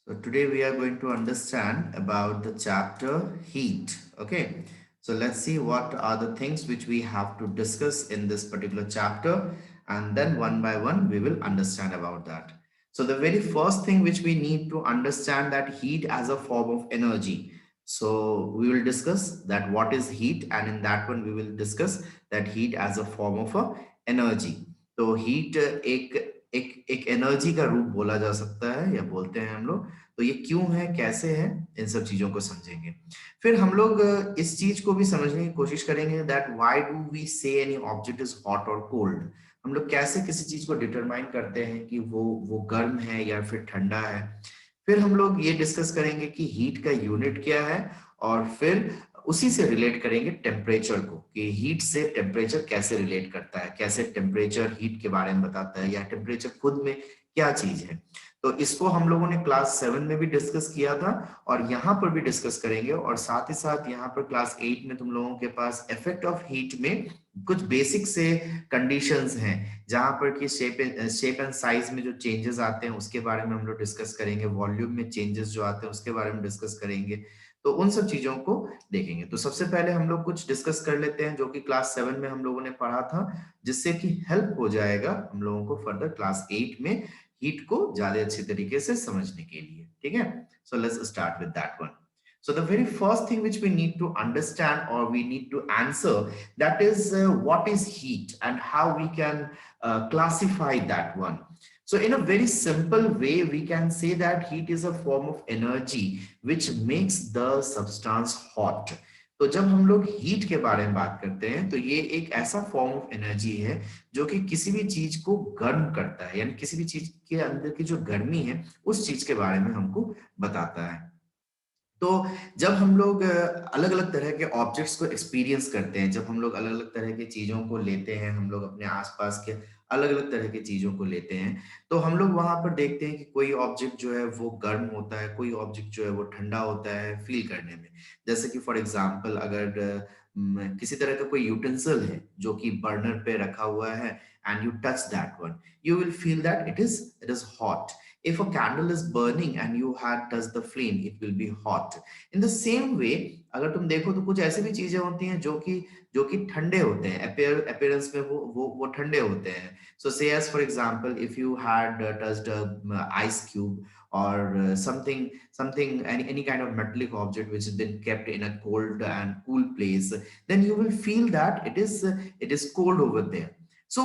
So today we are going to understand about the chapter heat. Okay. So let's see what are the things which we have to discuss in this particular chapter, and then one by one we will understand about that. So the very first thing which we need to understand that heat as a form of energy. So we will discuss that what is heat, and in that one we will discuss that heat as a form of a energy. तो heat एक एक एक energy का रूप बोला जा सकता है या बोलते हैं हम लोग। तो ये क्यों है, कैसे है, इन सब चीजों को समझेंगे। फिर हम लोग इस चीज को भी समझने की कोशिश करेंगे दैट व्हाई डू वी से एनी ऑब्जेक्ट इज हॉट और कोल्ड। हम लोग कैसे किसी चीज को डिटरमाइन करते हैं कि वो गर्म है या फिर ठंडा है। फिर हम लोग ये डिस्कस करेंगे कि हीट का यूनिट क्या है, और फिर उसी से रिलेट करेंगे टेम्परेचर को कि हीट से टेम्परेचर कैसे रिलेट करता है, कैसे टेम्परेचर हीट के बारे में बताता है, या टेम्परेचर खुद में क्या चीज है। तो इसको हम लोगों ने क्लास 7 में भी डिस्कस किया था और यहाँ पर भी डिस्कस करेंगे, और साथ ही साथ यहाँ पर क्लास 8 में तुम लोगों के पास इफेक्ट ऑफ हीट में कुछ बेसिक से कंडीशंस हैं जहां पर कि शेप एंड साइज में जो चेंजेस आते हैं उसके बारे में हम लोग डिस्कस करेंगे, वॉल्यूम में चेंजेस जो आते हैं उसके बारे में डिस्कस करेंगे। तो उन सब चीजों को देखेंगे। तो सबसे पहले हम लोग कुछ डिस्कस कर लेते हैं जो कि क्लास 7 में हम लोगों ने पढ़ा था, जिससे कि हेल्प हो जाएगा हम लोगों को फर्दर क्लास 8 में हीट को ज्यादा अच्छे तरीके से समझने के लिए। ठीक है, so let's start with that one. So the very first thing which we need to understand or we need to answer, that is what is heat and how we can classify that one. So in a very simple way, we can say that heat is a form of energy which makes the substance hot. तो जब हम लोग heat के बारे में बात करते हैं तो ये एक ऐसा फॉर्म ऑफ एनर्जी है जो कि किसी भी चीज को गर्म करता है, यानी किसी भी चीज के अंदर की जो गर्मी है उस चीज के बारे में हमको बताता है। तो जब हम लोग अलग अलग तरह के ऑब्जेक्ट्स को एक्सपीरियंस करते हैं, जब हम लोग अलग अलग तरह की चीजों को लेते हैं, हम लोग अपने आसपास के अलग अलग तरह की चीजों को लेते हैं, तो हम लोग वहां पर देखते हैं कि कोई ऑब्जेक्ट जो है वो गर्म होता है, कोई ऑब्जेक्ट जो है वो ठंडा होता है फील करने में। जैसे कि फॉर एग्जाम्पल अगर किसी तरह का कोई यूटेंसिल है जो कि बर्नर पे रखा हुआ है and you touch that one, you will feel that it is hot. If a candle is burning and you had touched the flame, it will be hot. In the same way, अगर तुम देखो तो कुछ ऐसी भी चीजें होती हैं जो कि ठंडे होते हैं, अपीयरेंस में वो ठंडे होते हैं। So say as for example, if you had touched a ice cube or something any kind of metallic object which has been kept in a cold and cool place, then you will feel that it is cold over there. So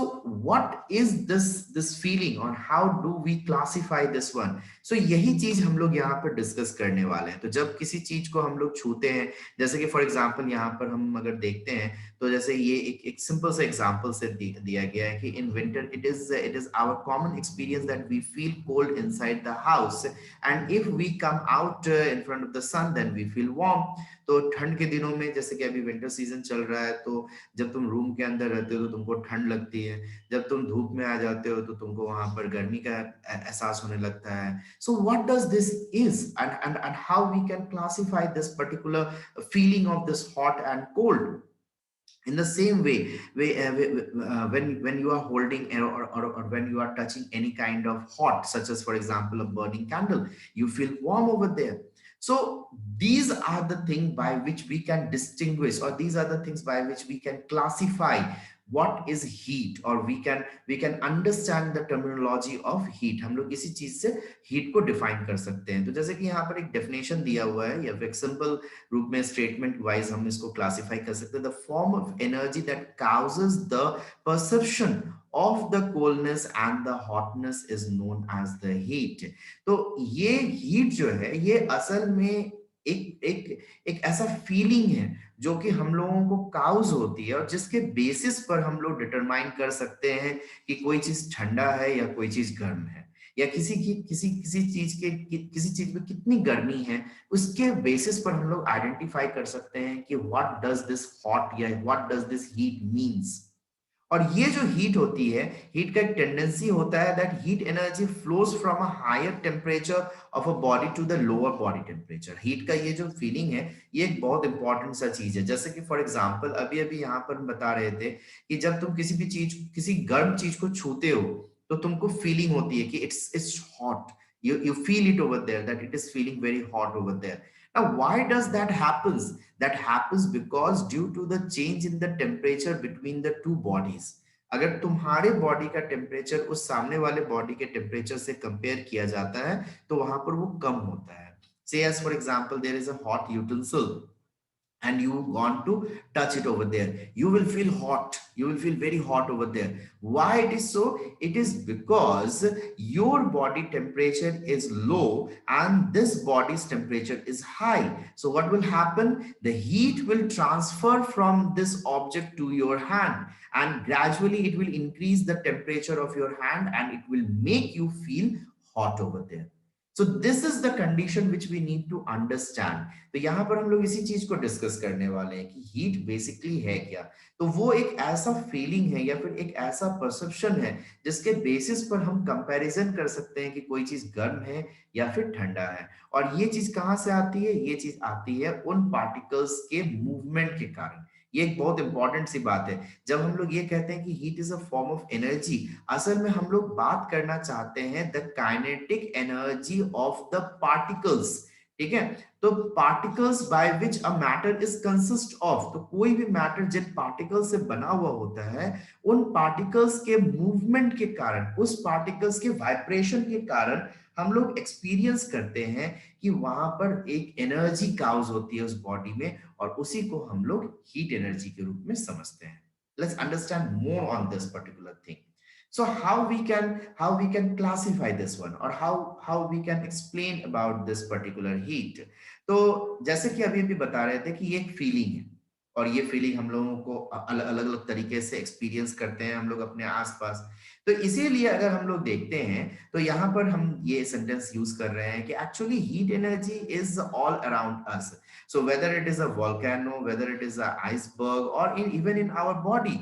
what is this feeling, or how do we classify this one? So यही चीज हम लोग यहाँ पर discuss करने वाले हैं। तो जब किसी चीज को हम लोग छूते हैं, जैसे कि फॉर एग्जांपल यहाँ पर हम अगर देखते हैं, तो जैसे ये एक सिंपल सा एग्जांपल से दिया गया है कि in winter it is our common experience that we feel cold inside the house, and if we come out in front of the sun then we feel warm. तो ठंड के दिनों में, जैसे कि अभी विंटर सीजन चल रहा है, तो जब तुम रूम के अंदर रहते हो तो तुमको ठंड लगती है, जब तुम धूप में आ जाते हो तो तुमको वहां पर गर्मी का एहसास होने लगता है। So what does this is, and how we can classify this particular feeling of this hot and cold. In the same way, when you are holding or when you are touching any kind of hot, such as for example a burning candle, you feel warm over there. So these are the things by which we can distinguish, or these are the things by which we can classify what is heat, or we can understand the terminology of heat। हम लोग इसी चीज से heat को define कर सकते हैं। तो जैसे कि यहाँ पर एक डेफिनेशन दिया हुआ है, या फिर सिंपल रूप में स्टेटमेंट वाइज हम इसको क्लासिफाई कर सकते हैं। The form of energy that causes the perception of the coldness and the hotness is known as the heat. तो ये हीट जो है ये असल में एक एक एक ऐसा फीलिंग है जो कि हम लोगों को काउज होती है, और जिसके बेसिस पर हम लोग डिटरमाइन कर सकते हैं कि कोई चीज ठंडा है या कोई चीज गर्म है, या किसी चीज में कितनी गर्मी है, उसके बेसिस पर हम लोग आइडेंटिफाई कर सकते हैं कि व्हाट डज दिस हॉट या what does this heat means. और ये जो हीट होती है, हीट का एक टेंडेंसी होता है that heat energy flows from a higher temperature of a body to the lower body temperature. Heat का ये जो फीलिंग है ये एक बहुत इंपॉर्टेंट सा चीज है। जैसे कि फॉर एग्जांपल अभी अभी यहाँ पर हम बता रहे थे कि जब तुम किसी भी चीज, किसी गर्म चीज को छूते हो तो तुमको फीलिंग होती है कि it's it's hot, You feel it over there that it is feeling very hot over there. Now, why does that happens? That happens because due to the change in the temperature between the two bodies. अगर तुम्हारे body का temperature उस सामने वाले body के temperature से compare किया जाता है तो वहां पर वो कम होता है. Say as for example, there is a hot utensil and you want to touch it over there, you will feel hot, you will feel very hot over there. Why it is so? It is because your body temperature is low and this body's temperature is high. So what will happen? The heat will transfer from this object to your hand, and gradually it will increase the temperature of your hand and it will make you feel hot over there. So this is the condition which we need to understand. तो यहाँ पर हम लोग इसी चीज को discuss करने वाले हैं कि हीट बेसिकली है क्या. तो वो एक ऐसा फीलिंग है या फिर एक ऐसा परसेप्शन है जिसके बेसिस पर हम कंपैरिजन कर सकते हैं कि कोई चीज गर्म है या फिर ठंडा है. और ये चीज कहाँ से आती है? ये चीज आती है उन पार्टिकल्स के मूवमेंट के कारण. ये एक बहुत इंपॉर्टेंट सी बात है. जब हम लोग ये कहते हैं कि heat is a form of energy, असल में हम लोग बात करना चाहते हैं the kinetic energy of the particles. ठीक है. तो particles by which a matter is consist of, तो कोई भी मैटर जिन पार्टिकल्स से बना हुआ होता है उन पार्टिकल्स के मूवमेंट के कारण, उस पार्टिकल्स के वाइब्रेशन के कारण हम लोग एक्सपीरियंस करते हैं कि वहां पर एक एनर्जी काउज होती है उस बॉडी में, और उसी को हम लोग हीट एनर्जी के रूप में समझते हैं. Let's understand more on this particular thing. So how we can classify this one, or how we can explain about this particular heat. तो जैसे कि अभी अभी बता रहे थे कि ये एक फीलिंग है, और ये फीलिंग हम लोगों को अलग अलग तरीके से एक्सपीरियंस करते हैं हम लोग अपने आसपास. तो इसीलिए अगर हम लोग देखते हैं तो यहाँ पर हम ये सेंटेंस यूज कर रहे हैं कि actually heat energy is all around us. So whether it is a volcano, whether it is a iceberg, और even in our body,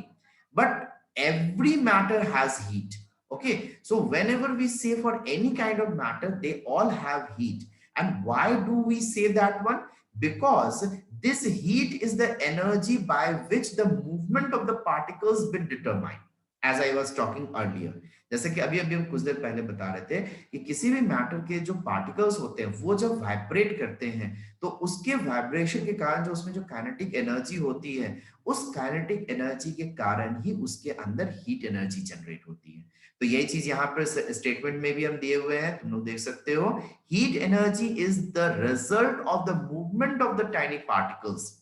but every matter has heat. Okay, so whenever we say for any kind of matter, they all have heat. And why do we say that one? Because this heat is the energy by which the movement of the particles will determine, as I was talking earlier. जैसे कि अभी अभी हम कुछ देर पहले बता रहे थे कि किसी भी मैटर के जो पार्टिकल्स होते हैं वो जब वाइब्रेट करते हैं तो उसके वाइब्रेशन के कारण जो उसमें जो काइनेटिक एनर्जी होती है, उस काइनेटिक एनर्जी के कारण ही उसके अंदर हीट एनर्जी जनरेट होती है. तो यही चीज यहाँ पर स्टेटमेंट में भी हम दिए हुए हैं, तुम लोग देख सकते हो. Heat energy is the result of the movement of the tiny particles.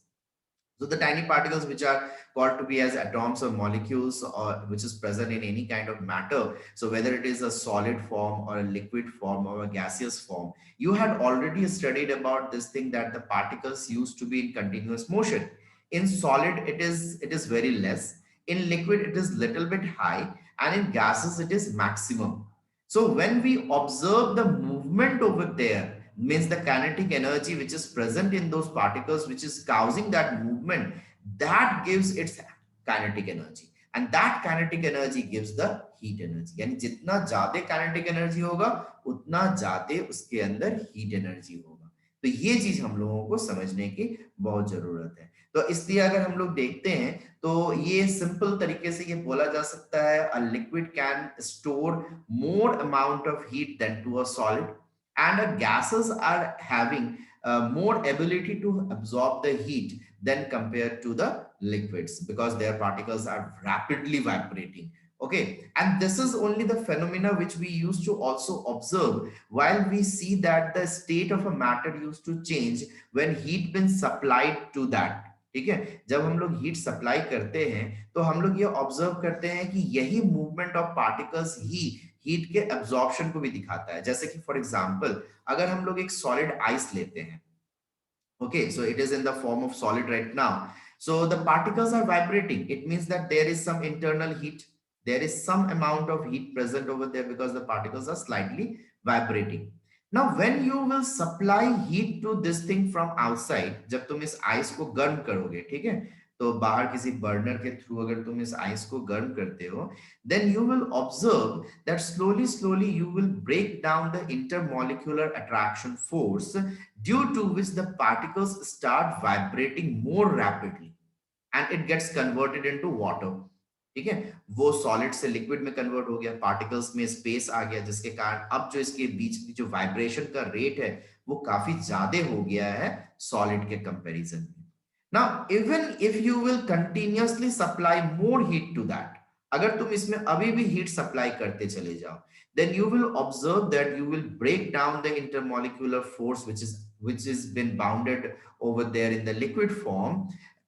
So the tiny particles which are called to be as atoms or molecules, or which is present in any kind of matter. So whether it is a solid form or a liquid form or a gaseous form, you had already studied about this thing that the particles used to be in continuous motion. In solid, it is very less. In liquid, it is little bit high, and in gases, it is maximum. So when we observe the movement over there, means the kinetic energy which is present in those particles which is causing that movement, that gives its kinetic energy, and that kinetic energy gives the heat energy. यानी जितना ज्यादा kinetic energy होगा उतना ज्यादा उसके अंदर heat energy होगा. तो ये चीज हम लोगों को समझने की बहुत जरूरत है. तो इसलिए अगर हम लोग देखते हैं तो ये सिंपल तरीके से ये बोला जा सकता है, a liquid can store more amount of heat than to a solid, and gases are having more ability to absorb the heat than compared to the liquids, because their particles are rapidly vibrating. Okay, and this is only the phenomena which we used to also observe while we see that the state of a matter used to change when heat been supplied to that. ठीक है, जब हम लोग heat supply करते हैं तो हम लोग ये ऑब्जर्व करते हैं कि यही movement of particles he heat के एब्जॉर्प्शन को भी दिखाता है. जैसे कि फॉर एग्जांपल अगर हम लोग एक सॉलिड आइस लेते हैं, okay, so it is in the form of solid right now, so the particles are vibrating. It means that there is some internal heat, there is some amount of heat present over there because the particles are slightly vibrating. Now when you will supply heat to this thing from outside, जब तुम इस ice को गर्म करोगे, ठीक है, तो बाहर किसी बर्नर के थ्रू अगर तुम इस आइस को गर्म करते हो, then you will observe that slowly you will break down the intermolecular attraction force, due to which the particles start vibrating more rapidly and it gets converted into water. ठीक है, वो सॉलिड से liquid में convert हो गया, particles में space आ गया, जिसके कारण अब जो इसके बीच की जो वाइब्रेशन का रेट है वो काफी ज्यादा हो गया है सॉलिड के कंपैरिजन में। Now even if you will continuously supply more heat to that, अगर तुम इसमें अभी भी हीट सप्लाई करते चले जाओ, then you will observe that you will break down the intermolecular force which is been bounded over there in the liquid form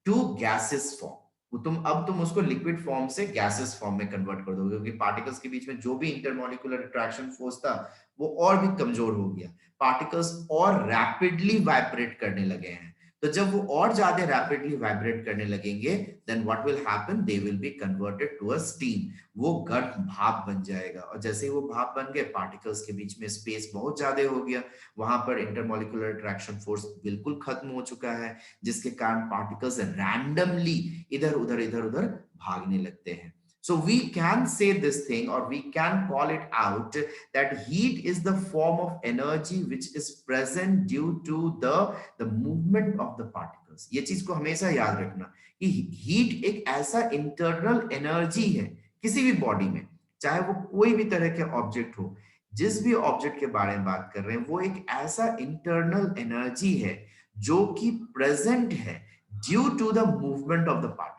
to gaseous form। वो तुम उसको लिक्विड फॉर्म से गैसेस फॉर्म में convert कर दोगे, क्योंकि पार्टिकल्स के बीच में जो भी इंटरमोलिकुलर अट्रैक्शन फोर्स था वो और भी कमजोर हो गया, पार्टिकल्स और रैपिडली वाइब्रेट करने लगे हैं। तो जब वो और ज्यादा रैपिडली वाइब्रेट करने लगेंगे, then what will happen, they will be converted to a steam, वो गर्म भाप बन जाएगा। और जैसे ही वो भाप बन गए, पार्टिकल्स के बीच में स्पेस बहुत ज्यादा हो गया, वहां पर इंटरमोलिकुलर अट्रैक्शन फोर्स बिल्कुल खत्म हो चुका है, जिसके कारण पार्टिकल्स रैंडमली इधर उधर भागने लगते हैं। So we can say this thing, or we can call it out, that heat is the form of energy which is present due to the movement of the particles। ये चीज को हमेशा याद रखना कि हीट एक ऐसा इंटरनल एनर्जी है किसी भी बॉडी में, चाहे वो कोई भी तरह के ऑब्जेक्ट हो, जिस भी ऑब्जेक्ट के बारे में बात कर रहे हैं, वो एक ऐसा इंटरनल एनर्जी है जो कि प्रेजेंट है due to the movement of the particles.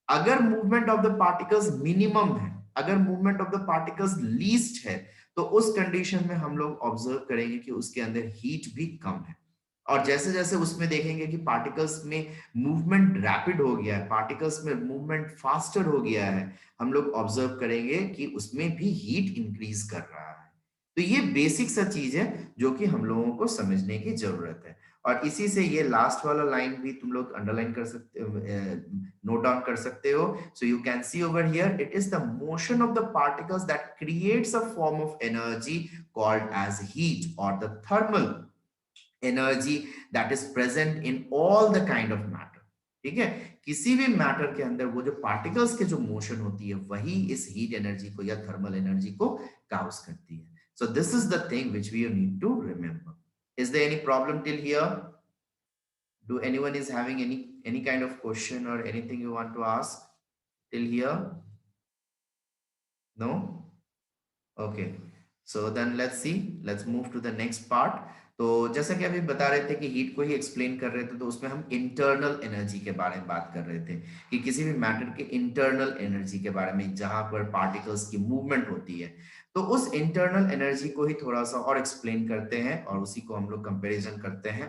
अगर movement of the particles minimum है, अगर movement of the particles least है, तो उस कंडीशन में हम लोग ऑब्जर्व करेंगे कि उसके अंदर हीट भी कम है। और जैसे जैसे उसमें देखेंगे कि पार्टिकल्स में मूवमेंट रैपिड हो गया है, पार्टिकल्स में मूवमेंट फास्टर हो गया है, हम लोग ऑब्जर्व करेंगे कि उसमें भी हीट इंक्रीज कर रहा है। तो ये बेसिक सा चीज है जो कि हम लोगों को समझने की जरूरत है। और इसी से ये लास्ट वाला लाइन भी तुम लोग अंडरलाइन कर सकते, नोट डाउन कर सकते हो। So you can see over here, it is the motion of the particles that creates a form of energy called as heat, और the thermal energy that is present in all the kind of matter. ठीक है, किसी भी matter के अंदर वो जो particles के जो मोशन होती है, वही इस हीट एनर्जी को या थर्मल एनर्जी को काउज करती है। So this is the thing which we need to remember. Is there any problem till here? Do anyone is having any kind of question or anything you want to ask till here? No? Okay. So then let's see. Let's move to the next part. तो जैसा कि अभी बता रहे थे कि heat को ही explain कर रहे थे, तो उसमें हम इंटरनल एनर्जी के बारे में बात कर रहे थे कि किसी भी मैटर के इंटरनल एनर्जी के बारे में, जहां पर पार्टिकल्स की मूवमेंट होती है। तो उस इंटरनल एनर्जी को ही थोड़ा सा और एक्सप्लेन करते हैं, और उसी को हम लोग कंपेरिजन करते हैं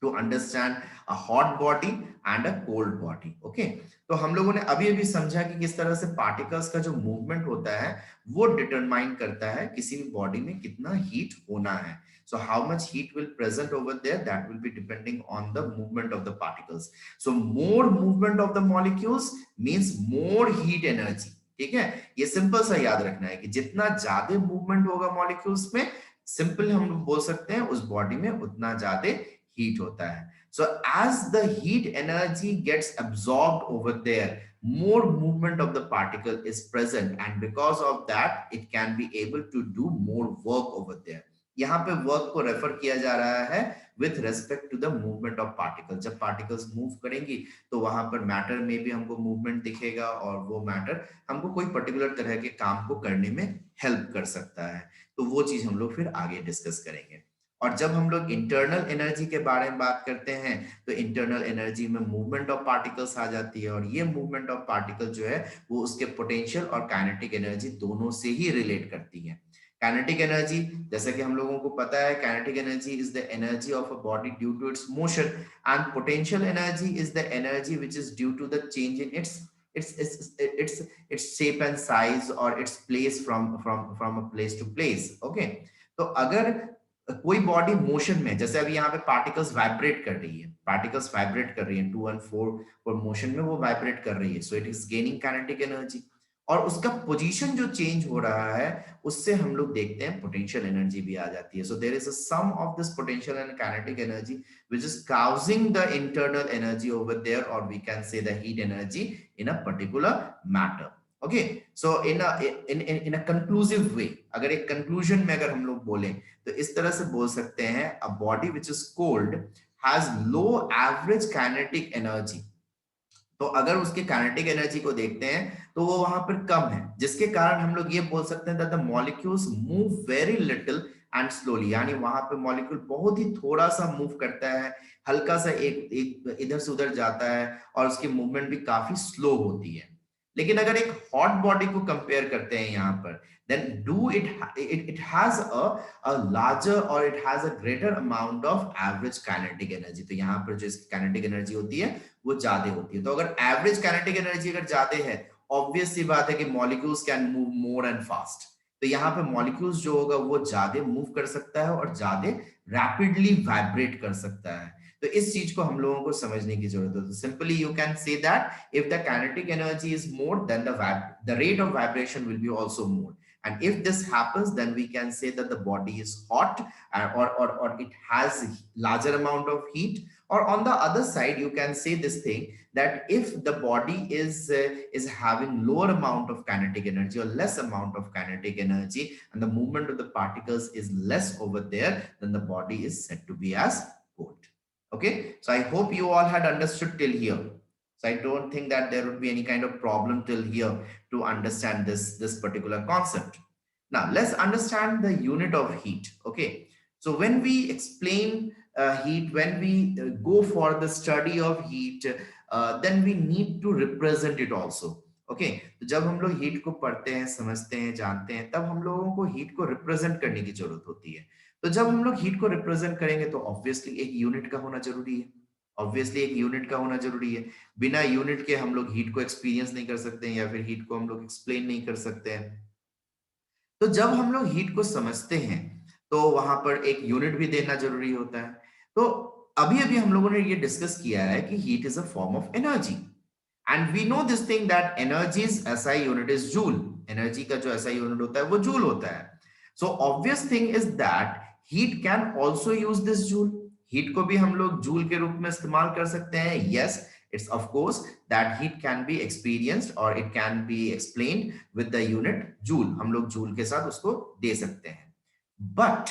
to understand a hot body and a cold body. Okay, तो हम लोगों ने अभी अभी समझा कि किस तरह से पार्टिकल्स का जो मूवमेंट होता है वो डिटरमाइन करता है किसी भी बॉडी में कितना हीट होना है। So how much heat will present over there, that will be depending on the movement of the particles. So more movement of the molecules means more heat energy। ठीक है, ये सिंपल सा याद रखना है कि जितना ज्यादा मूवमेंट होगा मॉलिक्यूल्स में, सिंपल हम लोग बोल सकते हैं उस बॉडी में उतना ज्यादा हीट होता है। So as the heat energy gets absorbed over there, more movement of the particle is present, and because of that it can be able to do more work over there। यहाँ पे work को refer किया जा रहा है with respect to the movement of particle. जब particles move करेंगी तो वहां पर मैटर में भी हमको मूवमेंट दिखेगा, और वो मैटर हमको कोई पर्टिकुलर तरह के काम को करने में हेल्प कर सकता है। तो वो चीज हम लोग फिर आगे डिस्कस करेंगे। और जब हम लोग इंटरनल एनर्जी के बारे में बात करते हैं, तो इंटरनल एनर्जी में मूवमेंट ऑफ पार्टिकल्स आ जाती है, और ये मूवमेंट ऑफ पार्टिकल जो है वो उसके पोटेंशियल और काइनेटिक एनर्जी दोनों से ही रिलेट करती है। काइनेटिक एनर्जी, जैसा कि हम लोगों को पता है, kinetic energy is the energy of a body due to its motion, and potential energy is the energy which is due to the change in its shape and size, or its place from a place to place। okay, तो अगर कोई body motion में, जैसे अभी यहाँ पे particles vibrate कर रही है, पार्टिकल्स वाइब्रेट कर रही है 2 और 4 मोशन में वो वाइब्रेट कर रही है, so it is gaining kinetic energy. और उसका पोजीशन जो चेंज हो रहा है, उससे हम लोग देखते हैं पोटेंशियल एनर्जी भी आ जाती है। So there is a sum of this potential and kinetic energy which is causing the internal energy over there, और we can say the heat energy in a particular matter. Okay, so in a conclusive way, अगर एक conclusion में अगर हम लोग बोलें, तो इस तरह से बोल सकते हैं, a body which is cold has low average kinetic energy. तो अगर उसके काइनेटिक एनर्जी को देखते हैं, तो वो वहां पर कम है, जिसके कारण हम लोग ये बोल सकते हैं that the molecules move very little and slowly, यानी वहां पे मॉलिक्यूल बहुत ही थोड़ा सा मूव करता है, हल्का सा एक एक इधर से उधर जाता है और उसकी मूवमेंट भी काफी स्लो होती है। लेकिन अगर एक हॉट बॉडी को कंपेयर करते हैं यहाँ पर, then do it has a larger or it has a greater amount of average kinetic energy। तो यहाँ पर जो इसकी kinetic energy होती है वो ज्यादा होती है। तो अगर average kinetic energy अगर ज्यादा है, ऑब्वियस सी बात है कि molecules can move more and fast. तो यहाँ पे मॉलिक्यूल्स जो होगा वो ज्यादा मूव कर सकता है और ज्यादा रैपिडली वाइब्रेट कर सकता है। तो इस चीज को हम लोगों को समझने की जरूरत है। तो simply you can say that if the kinetic energy is more than the rate of vibration will be also more, and if this happens then we can say that the body is hot, or it has larger amount of heat. Or on the other side you can say this thing, that if the body is having lower amount of kinetic energy or less amount of kinetic energy and the movement of the particles is less over there, then the body is said to be as cold. Okay, so I hope you all had understood till here. So I don't think that there would be any kind of problem till here to understand this particular concept. Now let's understand the unit of heat. Okay, so when we explain heat, when we go for the study of heat, then we need to represent it also. Okay तो जब हम लोग heat को पढ़ते हैं, समझते हैं, जानते हैं, तब हम लोगों को हीट को रिप्रेजेंट करने की जरूरत होती है। तो जब हम लोग हीट को रिप्रेजेंट करेंगे तो ऑब्वियसली एक यूनिट का होना जरूरी है। ऑब्वियसली एक यूनिट का होना जरूरी है। बिना यूनिट के हम लोग हीट को एक्सपीरियंस नहीं कर सकते हैं या फिर हीट को हम लोग एक्सप्लेन नहीं कर सकते हैं। तो जब हम लोग हीट को समझते हैं तो वहां पर एक यूनिट भी देना जरूरी होता है। तो अभी अभी हम लोगों ने ये डिस्कस किया है कि heat is a form of energy, and we know this thing that energy's SI unit is joule. Energy का जो एसआई यूनिट होता है वो जूल होता है। So obvious thing is that heat can also use this joule. Heat को भी हम लोग जूल के रूप में इस्तेमाल कर सकते हैं। Yes, it's of course that heat can be experienced or it can be explained with the unit joule। हम लोग जूल के साथ उसको दे सकते हैं। but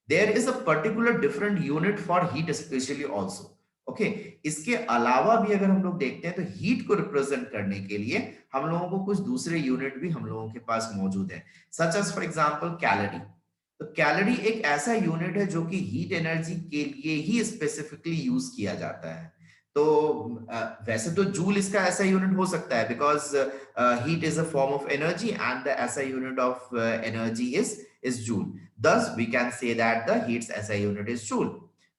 there is a particular different unit for heat especially also। Okay इसके अलावा भी अगर हम लोग देखते हैं तो हीट को रिप्रेजेंट करने के लिए हम लोगों को कुछ दूसरे यूनिट भी हम लोगों के पास मौजूद है, such as for example calorie. तो कैलोरी एक ऐसा यूनिट है जो कि हीट एनर्जी के लिए ही स्पेसिफिकली यूज किया जाता है। तो वैसे तो जूल इसका ऐसा यूनिट हो सकता है, because heat is a form of energy and the SI unit of energy is joule, thus we can say that the heat's SI unit is joule।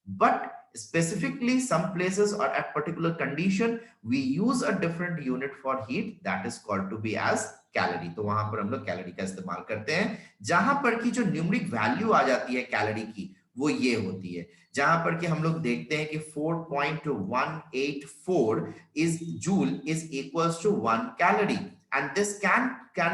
but specifically some places or at particular condition we use a different unit for heat that is called to be as calorie। तो वहां पर हम लोग calorie का इस्तेमाल करते हैं, जहां पर की जो न्यूमेरिक वैल्यू आ जाती है कैलोरी की वो ये होती है, जहां पर कि हम लोग देखते हैं कि 4.184 is joule is equals to 1 calorie, and this can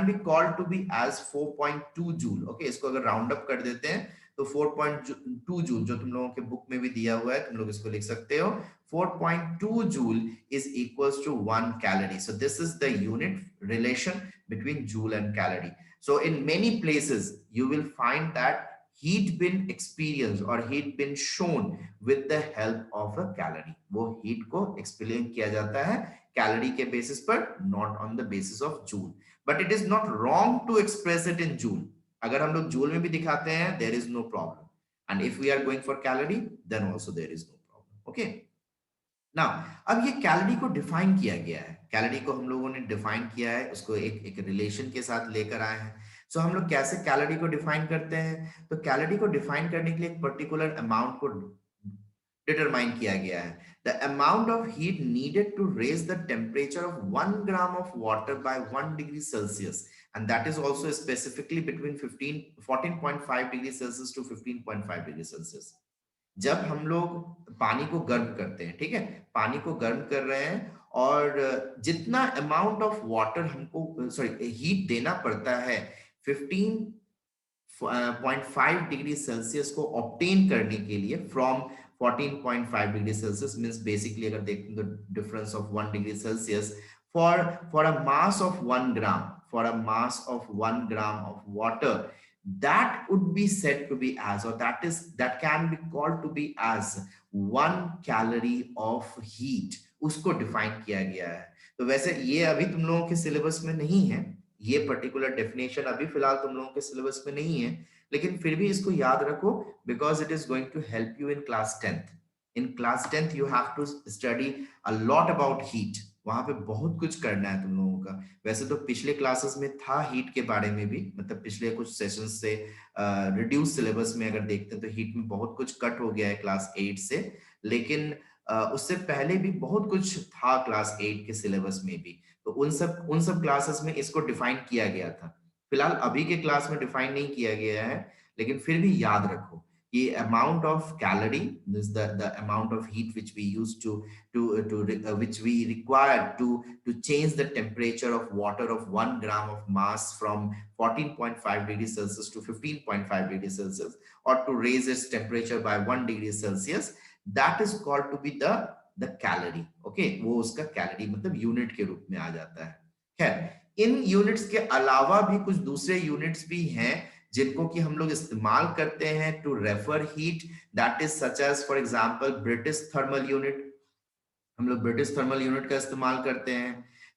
be called to be as 4.2 joule। Okay इसको अगर राउंड अप कर देते हैं तो 4.2 जूल, जो तुम लोगों के बुक में भी दिया हुआ है, तुम लोग इसको लिख सकते हो 4.2 joule is equals to 1 calorie। so this is the unit relation between joule and calorie। so in many places you will find that heat been experienced or heat been shown with the help of a calorie। वो heat को explain किया जाता है calorie के basis पर, not on the basis of joule. But it is not wrong to express it in joule. अगर हम लोग जूल में भी दिखाते हैं there is no problem, and if we are going for calorie then also there is no problem. Okay now अब ये calorie को डिफाइन किया गया है। कैलोरी को हम लोगों ने डिफाइन किया है, उसको एक रिलेशन के साथ लेकर आए हैं। सो हम लोग कैसे कैलोरी को डिफाइन करते हैं? तो कैलोरी को डिफाइन करने के लिए एक पर्टिकुलर अमाउंट को डिटरमाइन किया गया है। The amount of heat needed to raise the temperature of 1 gram of water by 1 degree Celsius, and that is also specifically between 14.5 degree Celsius to 15.5 degree Celsius। जब हम लोग पानी को गर्म करते हैं, ठीक है, पानी को गर्म कर रहे हैं और जितना अमाउंट ऑफ वाटर हमको हीट देना पड़ता है 15.5 डिग्री सेल्सियस को ऑब्टेन करने के लिए from 14.5 degree Celsius, means basically अगर देखते हैं तो difference of 1 degree Celsius for a mass of 1 gram, for a mass of 1 gram of water, that would be said to be as, or that can be called to be as 1 calorie of heat, उसको define किया गया है। तो वैसे ये अभी तुम लोगों के सिलेबस में नहीं है, ये पर्टिकुलर डेफिनेशन अभी फिलहाल तुम लोगों के सिलेबस में नहीं है, लेकिन फिर भी इसको याद रखो because it is going to help you in class 10th। In class 10th you have to study a lot about heat, वहां पे बहुत कुछ करना है तुम लोगों का। वैसे तो पिछले क्लासेस में था हीट के बारे में भी, मतलब पिछले कुछ सेशंस से रिड्यूस सिलेबस में अगर देखते हैं तो हीट में बहुत कुछ कट हो गया है क्लास 8 से, लेकिन उससे पहले भी बहुत कुछ था क्लास 8 के सिलेबस में भी। तो उन सब क्लासेस में इसको डिफाइन किया गया था। फिलहाल अभी के क्लास में डिफाइन नहीं किया गया है, लेकिन फिर भी याद रखो कि amount of calorie, this the amount of heat which we use which we require to change the temperature of water of 1 gram of mass from 14.5 degrees Celsius to 15.5 degrees Celsius, or to raise its temperature by 1 degree Celsius, that is called to be the calorie. Okay, वो उसका calorie मतलब unit के रूप में आ जाता है। खैर, इन units के अलावा भी कुछ दूसरे यूनिट्स भी हैं जिनको कि हम लोग इस्तेमाल करते हैं to refer heat, that is such as for example British thermal unit. हम लोग ब्रिटिश थर्मल यूनिट का इस्तेमाल करते हैं।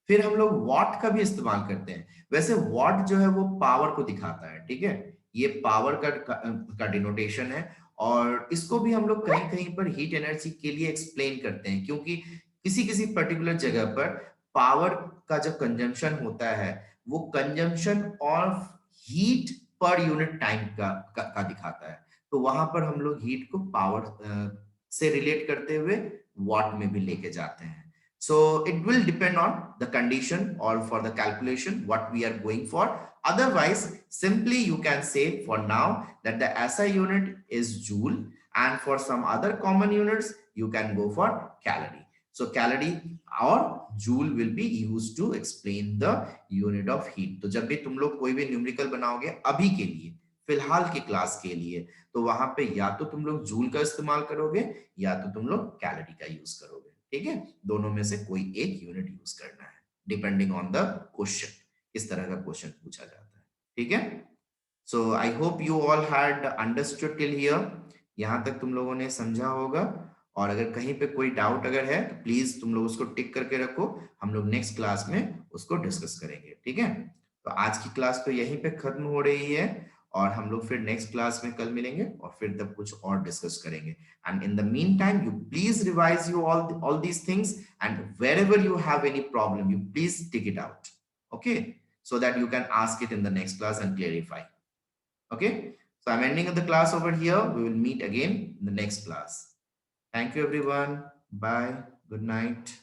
फिर हम लोग वॉट का भी इस्तेमाल करते हैं। वैसे वॉट जो है वो पावर को दिखाता है, ठीक है, ये पावर का डिनोटेशन है, और इसको भी हम लोग कहीं कहीं पर हीट एनर्जी के लिए एक्सप्लेन करते हैं, क्योंकि किसी किसी पर्टिकुलर जगह पर पावर का जो कंजम्पशन होता है वो consumption of heat per unit time का दिखाता है। तो वहां पर हम लोग हीट को पावर से रिलेट करते हुए वॉट में भी लेके जाते हैं। So it will depend on the condition or for the calculation what we are going for. Otherwise, simply you can say for now that the SI unit is joule, and for some other common units you can go for calorie. So calorie or joule will be used to explain the unit of heat. तो जब भी तुम लोग कोई भी numerical बनाओगे अभी के लिए, फिलहाल की क्लास के लिए, तो वहां पे या तो तुम लोग जूल का इस्तेमाल करोगे या तो तुम लोग कैलोरी का यूज करोगे। ठीक है, दोनों में से कोई एक यूनिट यूज करना है डिपेंडिंग ऑन द क्वेश्चन, किस तरह का क्वेश्चन पूछा जाता है। ठीक है, so I hope you all had understood till here. यहां तक तुम लोगों ने समझा होगा, और अगर कहीं पे कोई डाउट अगर है तो प्लीज तुम लोग उसको टिक करके रखो, हम लोग नेक्स्ट क्लास में उसको डिस्कस करेंगे। ठीक है, तो आज की क्लास तो यहीं पे खत्म हो रही है, और हम लोग फिर नेक्स्ट क्लास में कल मिलेंगे और फिर तब कुछ और डिस्कस करेंगे। And in the mean time you please revise you all these things, and wherever you have any problem you please take it out, okay, so that you can ask it in the next class and clarify. Okay, so I'm ending the class over here. We will meet again in the next class. Thank you everyone. Bye. Good night.